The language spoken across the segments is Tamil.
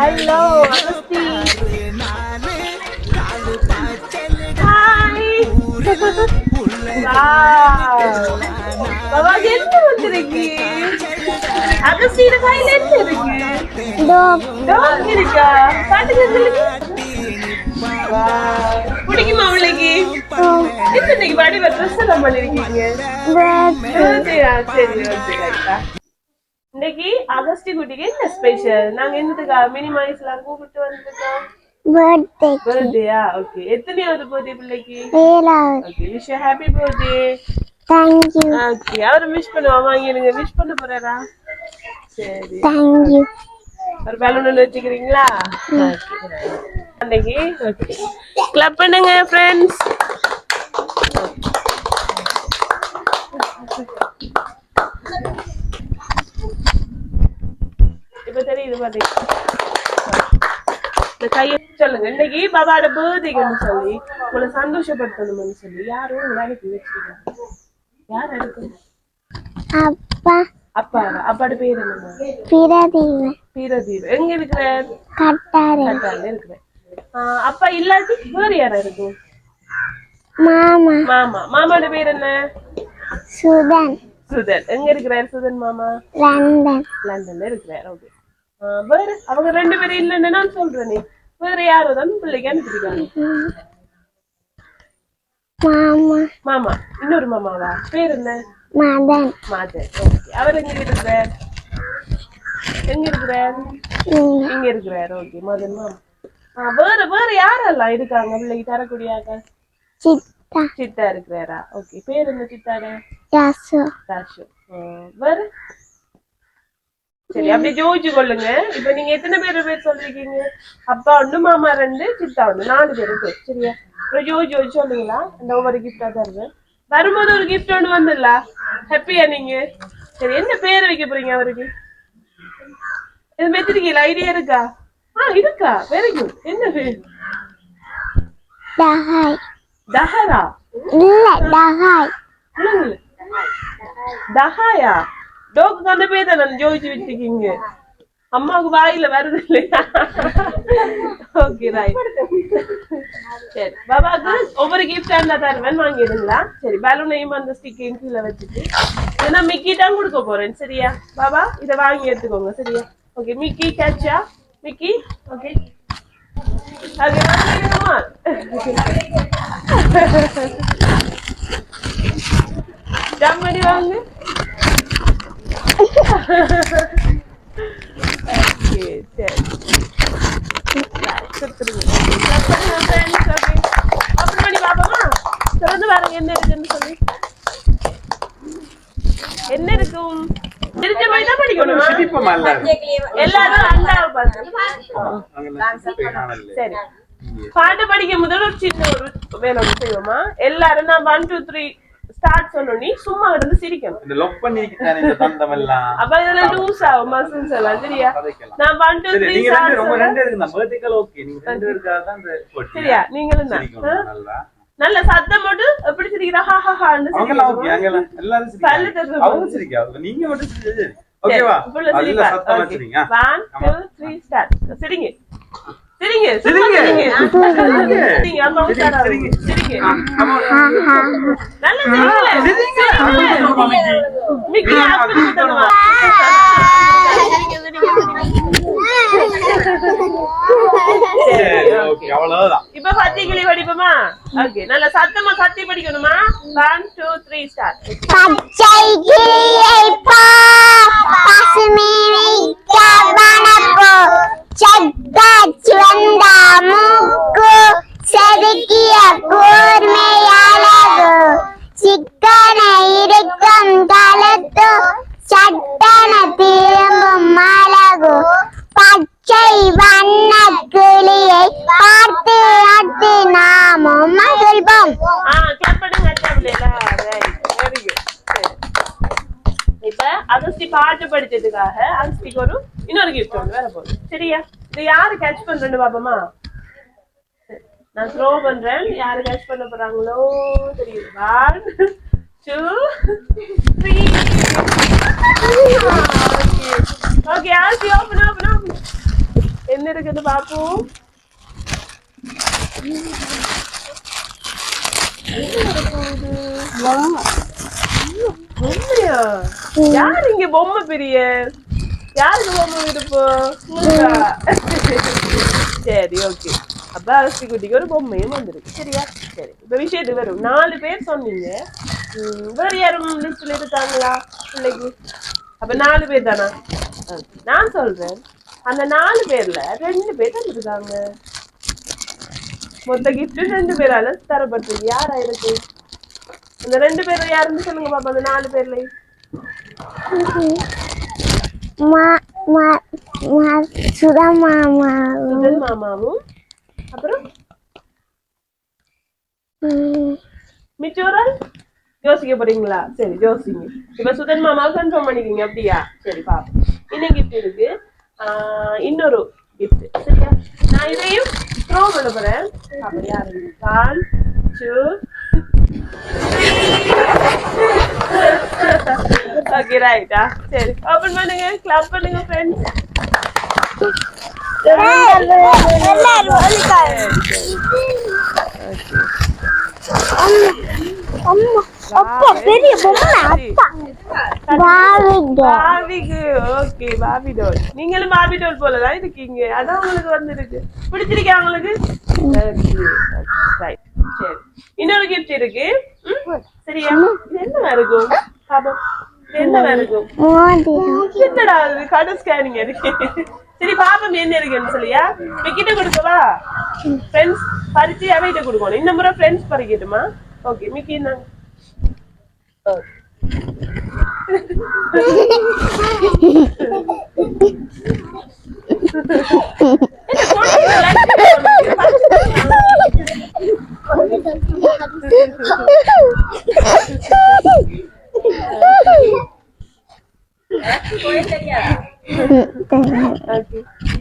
Hello, Agasti. Hi. Wow. Baba என்ன வந்திருக்கு? அகஸ்டியோட கையில என்ன இருக்கு? டாக் இருக்கா? காட்டுங்க உங்களுக்கு. வாவ். பிடிக்குமா உங்களுக்கு? இன்னைக்கு பாடி ட்ரெஸ் எல்லாம் பண்ணிருக்கீங்க. சரி ரைட்டா. இன்னைக்கு அகஸ்டி குட்டிக்கு என்ன ஸ்பெஷல்? நாங்க என்னதுக்கா மினிமைஸ்லாம் கூப்பிட்டு வந்திருக்கோம். பர்த்டேயா? ஓகே. எத்தனையாவது பர்த்டே பிள்ளைக்கு? 7வது. Okay. Wish you happy birthday. Thank you. Okay. அவரை விஷ் பண்ணுவாங்க. வாங்க விஷ் பண்ண போறாரா? சரி. Thank you. ஒரு பலூன் வச்சுக்கிறீங்களா? ஓகே. இன்னைக்கு ஓகே. கிளப் பண்ணுங்க फ्रेंड्स. இப்ப தெரியுது பாத்தீங்க. இந்த கையை சொல்லுங்க. இன்னைக்கு பாபாவோட பர்த்டேன்னு சொல்லி உங்களை சந்தோஷப்படுத்தணும்னு சொல்லி யாரும் வேலைக்கு வச்சிருக்காங்க. யார் இருக்கு? அப்பா. அப்பாவோட பேர் என்ன? பிரதீப். எங்க இருக்கிறார்? கட்டாரில இருக்கிறார். அப்பா இல்லாட்டி வேற யாரா இருக்கும்? மாமாவோட பேர் என்ன? சுதன். எங்க இருக்கிறார் சுதன் மாமா? லண்டன்ல இருக்கிறார். ஓகே. வேற அவங்க ரெண்டு பேரும் இல்லன்னு நான் சொல்றேனே. வேற யாரோ தான் பிள்ளைக்கு அனுப்பிருக்காங்க. மாமா. இன்னொரு மாமாவா? பேர் என்ன? மதன். ஓகே. அவர் எங்க இருக்கிறார்? இங்க இருக்கிறார். ஓகே. மதன் மாமா. வேற யாரெல்லாம் இருக்காங்க பிள்ளைக்கு தரக்கூடியாங்க? சித்தா இருக்கிறாரா? ஓகே. பேர் என்ன சித்தாட? தாஷு. வேற சரி அப்படியே ஜோதிச்சு கொள்ளுங்க. இப்ப நீங்க எத்தனை பேர் சொல்லிருக்கீங்க? அப்பா ஒண்ணு, மாமா 2, சித்தா 1, 4 பேருக்கு. சரியா? அப்புறம் ஜோதிச்சு சொல்லுங்களா? அந்த ஒவ்வொரு கிஃப்டா தருவேன். வரும்போது ஒரு கிஃப்ட் ஒன்று வந்துடல. ஹாப்பியா நீங்க? சரி, என்ன பேர் வைக்க போறீங்க அவருக்கு? இது மெத்திருக்கீங்களா? ஐடியா இருக்கா? இருக்கா? Very good. என்ன பேர்? தஹரா? இல்ல, தஹாய். தஹாயா? டோக்கு அந்த பேர் தான் ஜோதிச்சு வச்சிருக்கீங்க. அம்மாவுக்கு வாயில வருது இல்லையா? Okay right. சரி, பாபாக்கு ஒவ்வொரு கிஃப்ட் இருந்தா தருவேன், வாங்கிடுங்களா? சரி, பலூனையும் அந்த ஸ்டிக்கையும் கீழே வச்சுட்டு நான் மிக்கி தான் கொடுக்க போறேன். சரியா பாபா? இதை வாங்கி எடுத்துக்கோங்க. சரியா? ஓகே, மிக்கி கேட்சா? Mickey okay. ஜம்ப் பண்ணி வாங்க. என்ன இருக்கும்? தெரிஞ்ச மாதிரி தான் படிக்கணும். எல்லாரும் சரி, பாட்டு படிக்கும் முதல் ஒரு சின்ன ஒரு வேலை செய்வோமா? எல்லாரும் நான் 1 2 3 ஸ்டார்ட் சொன்னோனே சும்மா இருந்து சிரிக்கணும். இந்த லாக் பண்ணிக்கிட்டானே இந்த தந்தம் எல்லாம். அப்ப இதெல்லாம் லூஸ் ஆகும் மசில்ஸ் எல்லாம். சரியா? நான் 1 2 3 நீங்க ரெண்டு இருக்கு. நம்ம வெர்டிகல் ஓகே. நீங்க ரெண்டு இருக்கா தான் இந்த போட்டி. சரியா? நீங்களும் தான் நல்ல சத்தம் போட்டு எப்படி சிரிக்கிறா? ஹா ஹா ஹான்னு சிரிக்கிறா. ஓகே, அங்கலாம் எல்லாரும் சிரிக்கிறாங்க. அவங்க சிரிக்காத. நீங்க மட்டும் சிரிங்க. ஓகேவா? நல்ல சத்தமா சிரிங்க. 1 2 3 ஸ்டார்ட். சிரிங்க. சிரிங்க. சிரிங்க. சிரிங்க. அம்மா சிரிங்க. சிரிங்க. நல்ல சிரிங்க. சிரிங்க. மிக்கி அப்படி சுத்தமா. சிரிங்க. இப்ப பத்திக்கிளி படிப்போமா? ஓகே, நல்ல சத்தமா கத்தி படிக்கணுமா? 1 2 3 ஸ்டார்ட். பச்சை கிளியை பார், பசுமை வைக்க வனப்போ, சத்தாச்சு வந்த மூக்கு, செதுக்கிய கூர்மை அழகு, சிக்கன இருக்கும் தளத்து, சட்டன திரும்பும் அழகு, பச்சை வண்ண கிளியை பார்த்து அட்டு நாமும் மகிழ்வோம். இப்ப அகஸ்டி பாட்டு படிச்சதுக்காக அகஸ்டிக்கு ஒரு இன்னொரு கிஃப்ட் ஒன்று வேற போகுது. சரியா? இது யாரு கேட்ச் பண்றேன்னு பாப்போமா? நான் த்ரோ பண்றேன். யாரு கேட்ச் பண்ண போறாங்களோ தெரியும். 1 2 3. ஓகே, ஆசி ஓபன் ஓபன் ஓபன். என்ன இருக்குது பாப்போம். யாரு இங்க பொம்மை பெரிய? யாருக்கு பொம்மை விருப்பம்? சரி, ஓகே. அப்ப அரசி குட்டிக்கு ஒரு பொம்மையும் வந்துருக்கு. சரியா? சரி, இப்ப விஷயத்துக்கு வரும். 4 பேர் சொன்னீங்க. வேற யாரும் லிஸ்ட்ல இருக்காங்களா பிள்ளைக்கு? அப்ப 4 பேர் தானா? நான் சொல்றேன், அந்த 4 பேர்ல 2 பேர் தந்துருக்காங்க. மொத்த கிஃப்ட் 2 பேரால தரப்பட்டது. யாரா இருக்கு? அந்த 2 பேர் யாருன்னு சொல்லுங்க பாப்பா. அந்த 4 பேர்ல சுதன் மாமாவும் அப்புறம் மிச்சோரால் யோசிக்க போறீங்களா? சரி, யோசிங்க. இப்ப சுதன் மாமாவை கன்ஃபார்ம் பண்ணிக்கீங்க. அப்படியா? சரி, பாப்போம். இன்னும் கிஃப்ட் இருக்கு. இன்னொரு கிஃப்ட். சரியா? நான் இதையும் த்ரோ பண்ண போறேன். அப்ப யாரு? 1 2 ஓகே, ரைட்டா? சரி, ஓபன் பண்ணுங்க. கிளாப் பண்ணுங்க ஃப்ரெண்ட்ஸ். நீங்களும் பாபி டோல் போலதான் இருக்கீங்க. அதான் உங்களுக்கு வந்துருக்கு. பிடிச்சிருக்கா உங்களுக்கு? சரி, இன்னொரு கிஃப்ட் இருக்கு. சரியா? என்ன இருக்கும் பாப்போம். என்ன இருக்கும்? என்னடா அது? கடை ஸ்கேனிங் இருக்கு. சரி, பாப்போம் என்ன இருக்குன்னு. சரியா? கிட்ட கொடுக்கவா? ஃப்ரெண்ட்ஸ் பறிச்சு அவைகிட்ட கொடுக்கணும். இந்த முறை ஃப்ரெண்ட்ஸ் பறிக்கட்டுமா? Okay, Mickey.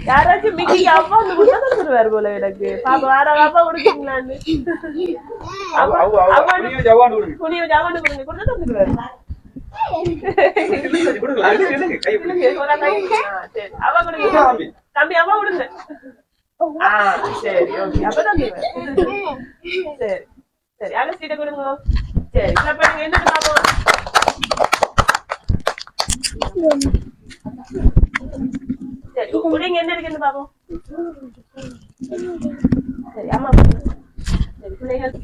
யாராச்சும் மிக்கிக்கு அப்பா வந்து கொடுத்தா தந்துருவாரு போல எனக்கு. பாப்பா வேற அப்பா கொடுக்கீங்களான்னு குனிய ஜவான் கொடுங்க கொடுத்தா தந்துருவாரு. அவ கொடுங்க தம்பி அவ கொடுங்க. சரி ஓகே அப்ப தந்துருவாரு. சரி சரி அகஸ்டிட்ட கொடுங்க. சரி பண்ணுங்க என்ன பாப்போம். சரி குடிங்க என்ன இருக்குன்னு பாப்போம். சரி அம்மா சரி பிள்ளைகள்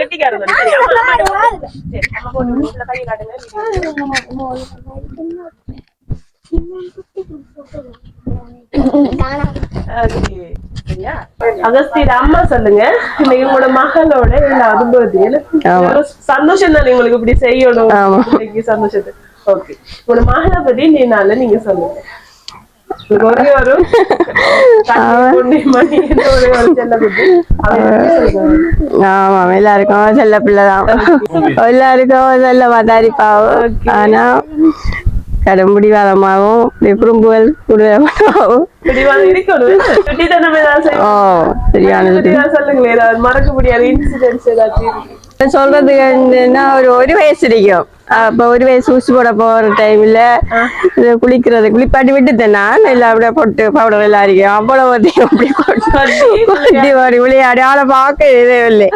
கட்டிக்காருங்க. சரி அம்மா போட்டு கையை காட்டுங்க. அகஸ்தியர் அம்மா சொல்லுங்க, உங்களோட மகளோட எல்லாவது பர்த்டே சந்தோஷம் தானே உங்களுக்கு இப்படி செய்யணும். சந்தோஷத்தை ஓகே உங்களோட மகளை பத்தி நீனால நீங்க சொல்லுங்க. ஒரே ஒரு ஆமா எல்லாருக்கும் செல்ல பிள்ளைதான். எல்லாருக்கும் செல்ல மாதாரிப்பாவும் ஆனா கடும் பிடிவாதமாகவும் குறும்புகள் கூடுதலாகவும் மறக்க முடியாது இன்சிடென்ட்ஸ் ஏதாச்சும் சொல்றதுக்கு ஒரு வயசு இருக்கும். அப்ப ஒரு வயசு ஊசி போட போற டைம்ல குளிக்கிறது குளிப்பாட்டி விட்டுட்டேன் நான். இல்ல அப்படியே போட்டு பவுடர் எல்லாம் அடிக்கும் அவ்வளவு விளையாடி ஆளை பார்க்க இதே இல்லை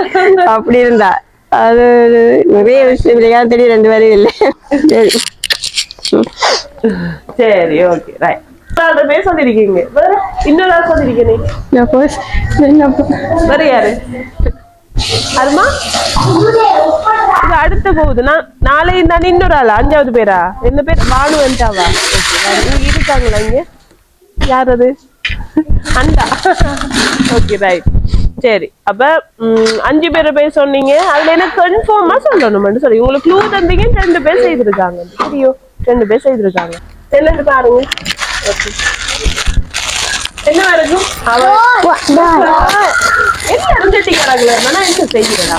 அப்படி இருந்தா. அது நிறைய விஷயம் இல்லையா தெரியும் 2 பேரும் இல்லை. சரி ஓகே ரைட். சொல்லிருக்கீங்க வேற இன்னொரு ஆள் சொல்லிருக்கேன். வேற யாரு அதுமா இது அடுத்த போகுது. நாளைக்கு தானே இன்னொரு ஆளா 5வது பேரா என்ன பேர் பானுவன்டாவா இருக்காங்களா இங்க? யார் அது? அண்டா. ஓகே ரைட் சரி. அப்ப 5 பேரை பேர் சொன்னீங்க. அதுல எனக்கு கன்ஃபார்மா சொல்லணும்னு சொல்லி உங்களுக்கு க்ளூ தந்தீங்க. 2 பேர் செய்திருக்காங்க. தெரியும் 2 பேர் செய்திருக்காங்க. என்னன்னு பாருங்க. ஓகே என்ன இருக்கும் என்ன அறிஞ்சிட்டீங்கிறாங்களே நான் என்ன செய்கிறா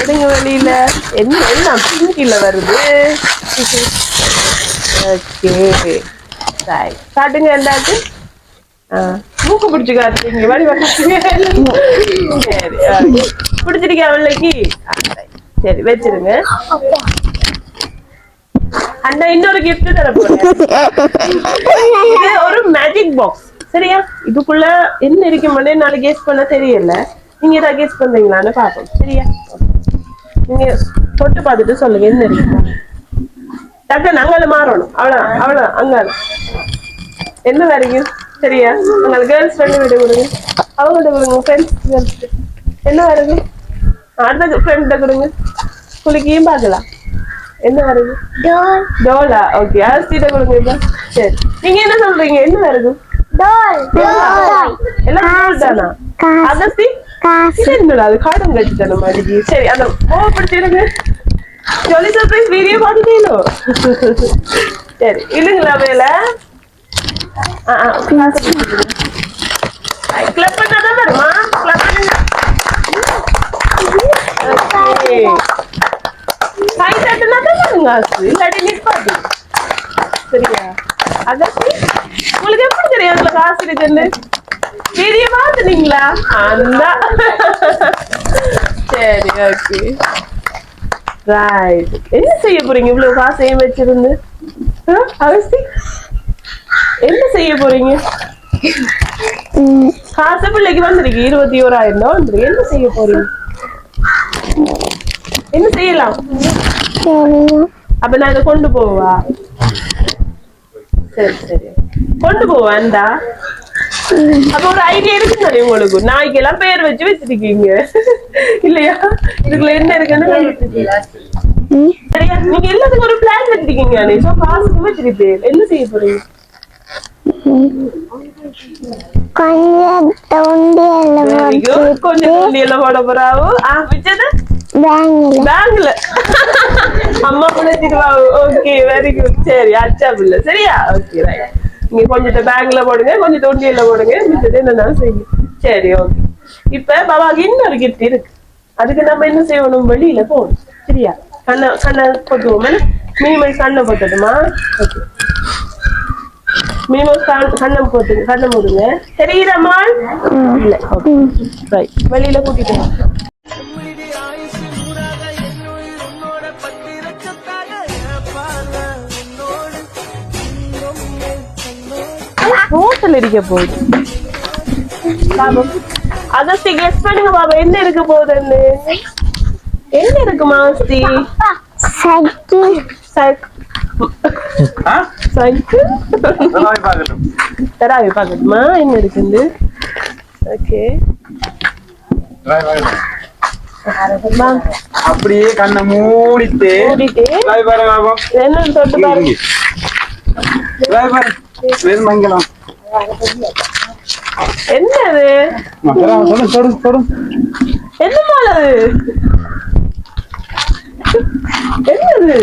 எடுங்க வெளியில என்ன என்ன பிங்கில வருது. ஓகே காட்டுங்க எல்லாத்தையும். மூக்கு பிடிச்சு காட்டுறீங்க வடி வச்சுங்க. சரி பிடிச்சிருக்கேன் அவளைக்கு. சரி வச்சிருங்க. அண்ணா இன்னொரு கிஃப்ட் தர போறேன். இது ஒரு மேஜிக் பாக்ஸ் சரியா? இதுக்குள்ள என்ன இருக்குமே நாளை கெஸ் பண்ண தெரியல. நீங்க ஏதாவது கெஸ் பண்றீங்களான்னு பாப்போம் சரியா? நீங்க தொட்டு பார்த்துட்டு சொல்லுங்க என்ன இருக்கு. டக்குன்னு அங்கால மாறணும். அவ்வளவு அங்கால என்ன வரைக்கும் சரியா? உங்களுக்கு கேர்ள்ஸ் ஃப்ரெண்ட் விட கொடுங்க. அவங்கள்ட்ட கொடுங்க. ஃப்ரெண்ட்ஸ் கேர்ள்ஸ் என்ன வருது? அடுத்த ஃப்ரெண்ட்ட கொடுங்க. குளிக்கையும் பார்க்கலாம். என்ன வருது? டோலா. ஓகே அரிசிட்ட கொடுங்க இப்ப. சரி நீங்க என்ன சொல்றீங்க? என்ன வருது? எல்லாம் டோல் தானா? அகஸ்தி என்னடா அது கார்டன் கட்டிட்டான மாதிரி. சரி அந்த கோவப்படுத்திடுங்க. ஜாலி சர்ப்ரைஸ் வீடியோ பார்த்துட்டீங்களோ? சரி இல்லைங்களா வேலை கிளப் பண்ணாதான் வருமா? கிளப் பண்ணுங்க. கை தட்டுனா தான் வருங்க. இல்லாட்டி நிற்பாது சரியா? அகஸ்தி உங்களுக்கு எப்படி தெரியும் அதுல காசு இருக்குன்னு? வீடியோ பார்த்துனீங்களா? அந்த சரி ஓகே ரைட். என்ன செய்ய போறீங்க இவ்வளவு காசையும் வச்சிருந்து? அகஸ்தி என்ன செய்ய போறீங்க? காசு பிள்ளைக்கு வந்திருக்கு 21,000 வந்துருக்கு. என்ன செய்ய போறீங்க? என்ன செய்யலாம்? அப்ப நான் இதை கொண்டு போவா? சரி சரி கொண்டு போவான்டா. அப்ப ஒரு ஐடியா இருக்கு தானே உங்களுக்கு? நாய்க்கெல்லாம் பேர் வச்சு வச்சிருக்கீங்க இல்லையா? இதுக்குள்ள என்ன இருக்குன்னு சரியா? நீங்க எல்லாத்துக்கும் ஒரு பிளான் வச்சிருக்கீங்க. காசுக்கு வச்சிருப்பேன். என்ன செய்ய போறீங்க? கொஞ்சம் தூண்டியெல்லாம் போட போறாவு. மிச்சது பேங்க்ல அம்மா பிள்ளைச்சிட்டு வா. Okay, very good. சரி, அச்சா பிள்ளை. சரியா? Okay, right. நீங்க கொஞ்சத்தை பேங்க்ல போடுங்க, கொஞ்சம் தூண்டியல்ல போடுங்க. மிச்சது என்னன்னாலும் செய்யுங்க. சரி, ஓகே. இப்ப பாபாக்கு இன்னொரு கிஃப்ட் இருக்கு. அதுக்கு நம்ம என்ன செய்யணும்? வெளியில போகணும். சரியா? கண்ணை பொத்துவோம். மினிமம் கண்ணை பொத்தட்டுமா? ஓகே, மினிமம் கண்ணை போடுங்க. தெரியுறமா? இல்ல. Okay, right. வெளியில கூட்டிட்டு வா. ஹோட்டல் இருக்க போகுது. அகஸ்தி கெஸ் பண்ணுங்க பாபா, என்ன இருக்க போகுதுன்னு. என்ன இருக்கு மாஸ்தி? தராவி பாக்கட்டுமா என்ன இருக்குது? ஓகே, அப்படியே கண்ணை மூடிட்டு என்ன தொட்டு பாருங்க. மங்கலம் என்னது? என்ன மாலை? என்னது?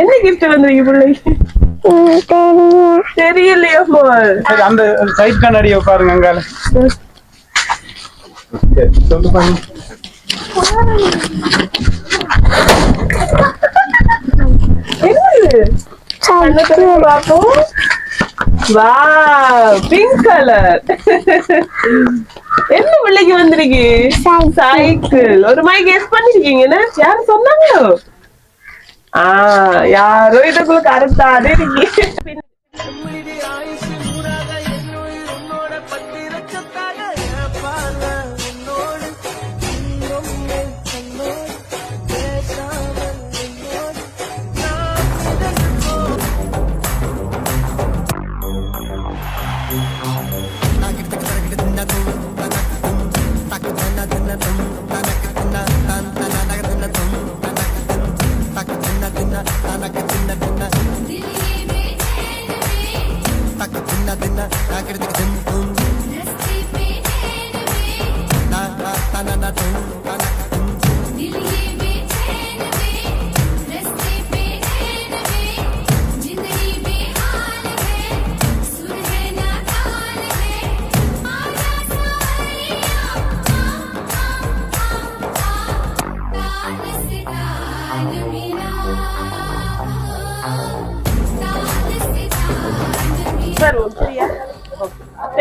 என்ன கிஃப்ட் வந்திருக்கு பிள்ளைக்கு? தெரியலையோ. அந்த சைட் கண்ணாடியை பாருங்க அங்கால. சொல்லு பாருங்க. Pink colour. என்ன பிள்ளைக்கு வந்திருக்கு? சைக்கிள். ஒரு மாதிரி கெஸ் பண்ணிருக்கீங்க. யாரும் சொன்னாங்களோ? யாரோ இதுக்குள்ள கருத்தாது இருக்கு.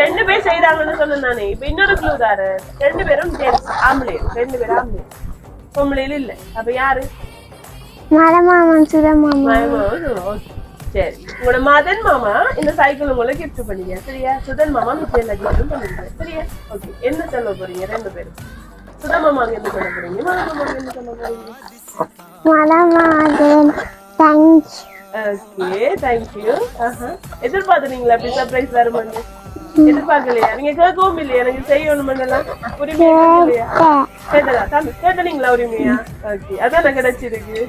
ரெண்டு பேர் செய்யறாங்கன்னு சொன்ன நானே. இப்ப இன்னொரு க்ளூ தாரு. ரெண்டு பேரும் ஆம்பளை. ரெண்டு பேரும் ஆம்பளை. பொம்பளையில இல்ல. அப்ப யாரு? மலமாமன் சுதமாமா. சரி, உங்களோட மதன் மாமா இந்த சைக்கிள் உங்களை கிஃப்ட் பண்ணீங்க. சரியா? சுதன் மாமா மிச்சம் எல்லா கிஃப்டும் பண்ணிருக்காங்க. சரியா? ஓகே, என்ன சொல்ல போறீங்க ரெண்டு பேரும்? சுதன் மாமாவுக்கு என்ன சொல்ல போறீங்க? மதன் மாமாவுக்கு என்ன சொல்ல போறீங்க? மலமாதன் தேங்க்யூ. Okay, thank you. எதிர்பார்த்துறீங்களா அப்படி சர்ப்ரைஸ் வருமான்னு? எதிர்பார்க்கலையா? நீங்க கேட்கவும் இல்லையா? எனக்கு செய்யணும் பண்ணலாம் உரிமையா இல்லையா? கேட்டீங்களா உரிமையா? ஓகே, அதான் கிடைச்சிருக்கு.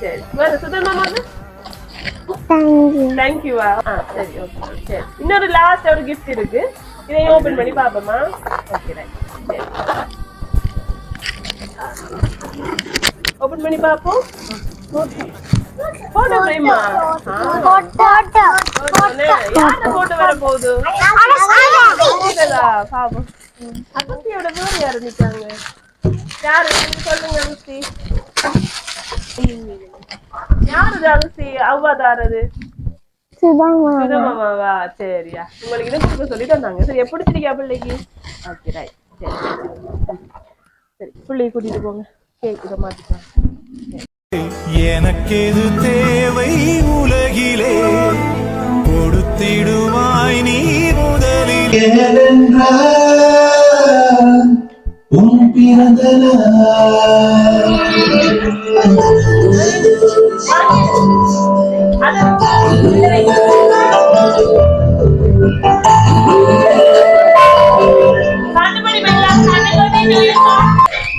சரி, வேற சுதன் மாமாக்கு தேங்க்யூவா? சரி, ஓகே. சரி, இன்னொரு லாஸ்ட் ஒரு கிஃப்ட் இருக்கு. இதையும் ஓபன் பண்ணி பாப்போமா? Okay, right. சரி, ஓபன் பண்ணி பாப்போம். போட்டோ பிரேமா. யார போட்டோ வர போகுது? பாப்போம். அகஸ்தியோட பேர் யாரு நிக்காங்க? யாரு சொல்லுங்க அகஸ்தி. யாரு அகஸ்தி? அவ்வாதாரது சுதமாவா? சரியா, உங்களுக்கு இதை கொடுக்க சொல்லி தந்தாங்க. சரி, எப்படி பிடிச்சிருக்கா பிள்ளைக்கு? Okay, right. சரி சரி, பிள்ளையை கூட்டிட்டு போங்க. கேக் இதை மாத்திக்கலாம். எனக்கெது தேவை உலகிலே கொடுத்திடுவாய் நீ முதலில்.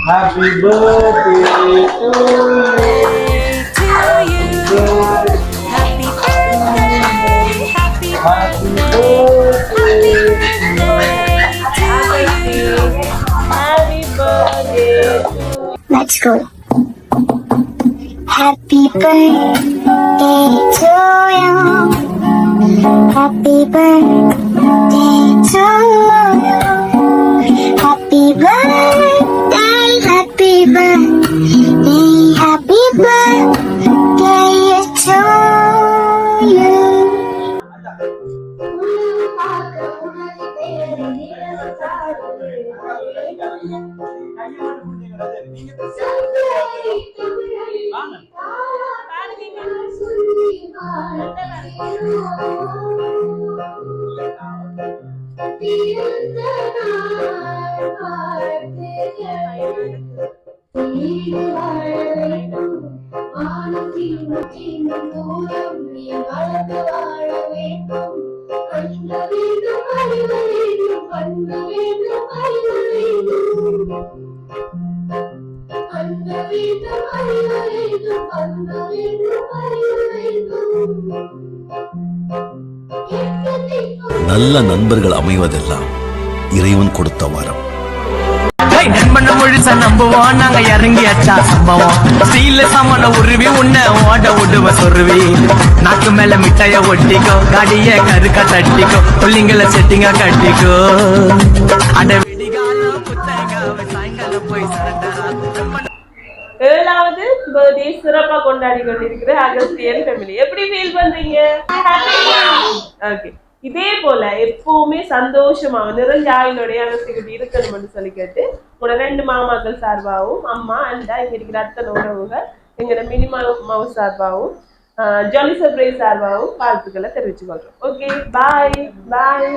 Happy birthday to you. Happy birthday, happy birthday. Let's go. Happy birthday to you. Happy birthday to you. Happy birthday, happy birthday, happy birthday to you. நல்ல நண்பர்கள் அமைவதெல்லாம் இறைவன் கொடுத்த வரம். நண்பன முழுச நம்புவோம் நாங்க இறங்கியாச்சா சம்பவம் ஸ்டீல்ல சாமான உருவி உன்ன ஓட விடுவ சொருவி நாக்கு மேல மிட்டாய ஒட்டிக்கோ காடிய கருக்கா தட்டிக்கோ புள்ளிங்களை செட்டிங்கா கட்டிக்கோ அட விடிகாலம் புத்தக சாயங்காலம் போய் சரண்டரா. 7வது பர்த்டே சிறப்பா கொண்டாடி கொண்டிருக்கிற அகஸ்தியன் ஃபேமிலி எப்படி ஃபீல் பண்றீங்க? ஓகே, இதே போல எப்பவுமே சந்தோஷமா நிறைஞ்ச ஆயுளோடைய அகஸ்தியகுட்டி இருக்கணும்னு சொல்லி கேட்டு உங்களோட 2 மாமாக்கள் சார்பாகவும் அம்மா அண்டா இங்க இருக்கிற அத்தனை உறவுகள் எங்களோட மினிமம் சார்பாகவும் ஜாலி சர்ப்ரைஸ் சார்பாகவும் வாழ்த்துக்களை தெரிவிச்சுக்கொள்றோம். ஓகே, பாய் பாய்.